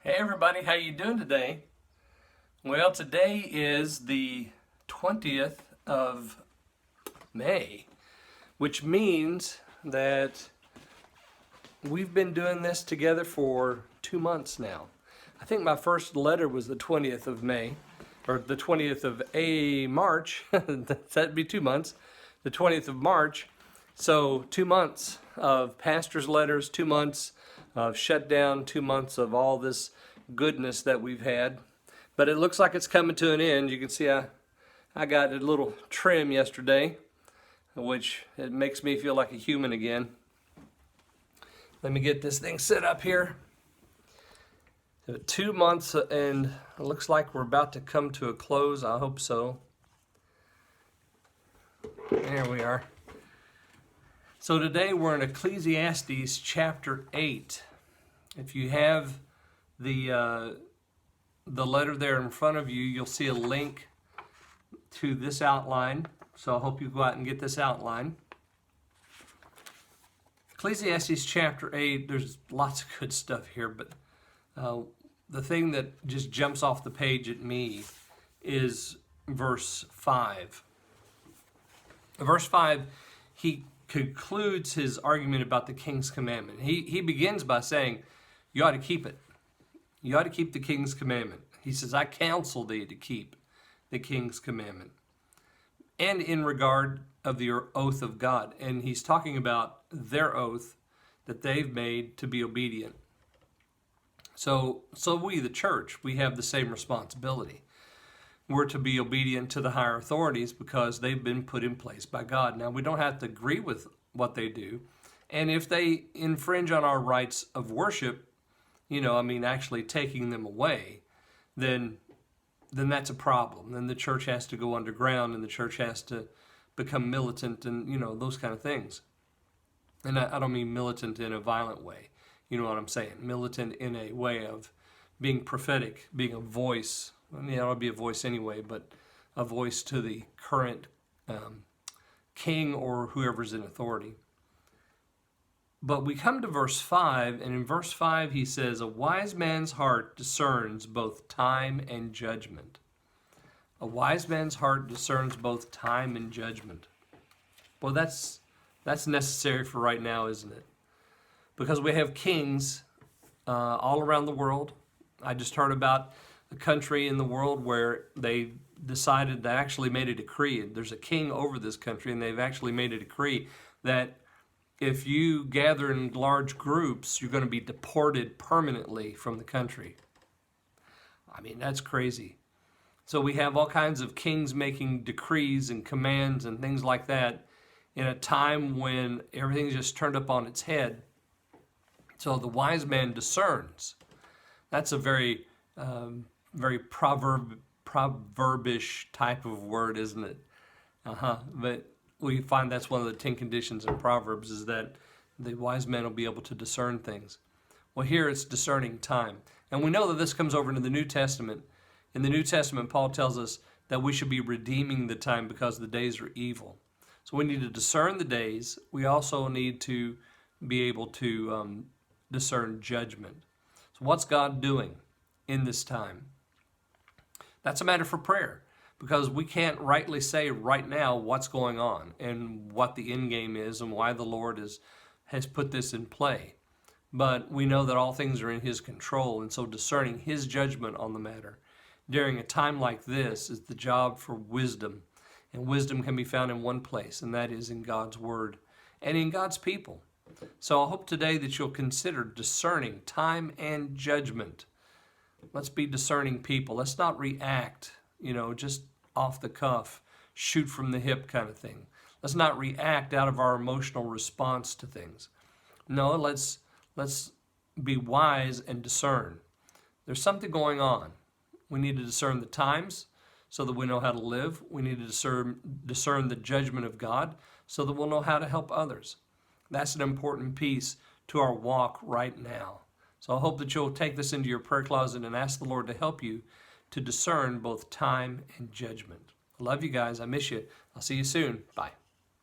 Hey everybody, how you doing today? Well, today is the 20th of May, which means that we've been doing this together for 2 months now. I think my first letter was the 20th of May, or the 20th of March. That'd be 2 months. The 20th of March. So 2 months of pastor's letters, 2 months of shutdown, 2 months of all this goodness that we've had. But it looks like it's coming to an end. You can see I got a little trim yesterday, which it makes me feel like a human again. Let me get this thing set up here. 2 months, and it looks like we're about to come to a close. I hope so. There we are. So today we're in Ecclesiastes chapter 8. If you have the letter there in front of you, you'll see a link to this outline. So I hope you go out and get this outline. Ecclesiastes chapter 8, there's lots of good stuff here, but the thing that just jumps off the page at me is verse 5. Verse 5, he concludes his argument about the king's commandment. He begins by saying, you ought to keep it. You ought to keep the king's commandment. He says, I counsel thee to keep the king's commandment. And in regard of the oath of God. And he's talking about their oath that they've made to be obedient. So we, the church, we have the same responsibility. We're to be obedient to the higher authorities because they've been put in place by God. Now, we don't have to agree with what they do. And if they infringe on our rights of worship, actually taking them away, then that's a problem. Then the church has to go underground and the church has to become militant and, those kind of things. And I don't mean militant in a violent way. You know what I'm saying? Militant in a way of being prophetic, being a voice. It ought to be a voice anyway, but a voice to the current king or whoever's in authority. But we come to verse 5, and in verse 5 he says, a wise man's heart discerns both time and judgment. A wise man's heart discerns both time and judgment. Well, that's necessary for right now, isn't it? Because we have kings all around the world. I just heard about a country in the world where they decided, they actually made a decree. There's a king over this country, and they've actually made a decree that if you gather in large groups, you're going to be deported permanently from the country. That's crazy. So we have all kinds of kings making decrees and commands and things like that in a time when everything's just turned up on its head. So the wise man discerns. That's a very proverbish type of word, isn't it? But we find that's one of the 10 conditions in Proverbs, is that the wise man will be able to discern things. Well, here it's discerning time. And we know that this comes over into the New Testament. In the New Testament, Paul tells us that we should be redeeming the time because the days are evil. So we need to discern the days. We also need to be able to discern judgment. So what's God doing in this time? That's a matter for prayer, because we can't rightly say right now what's going on and what the end game is and why the Lord has put this in play. But we know that all things are in His control, and so discerning His judgment on the matter during a time like this is the job for wisdom. And wisdom can be found in one place, and that is in God's Word and in God's people. So I hope today that you'll consider discerning time and judgment. Let's be discerning people. Let's not react, just off the cuff, shoot from the hip kind of thing. Let's not react out of our emotional response to things. No, let's be wise and discern. There's something going on. We need to discern the times so that we know how to live. We need to discern the judgment of God so that we'll know how to help others. That's an important piece to our walk right now. So I hope that you'll take this into your prayer closet and ask the Lord to help you to discern both time and judgment. I love you guys. I miss you. I'll see you soon. Bye.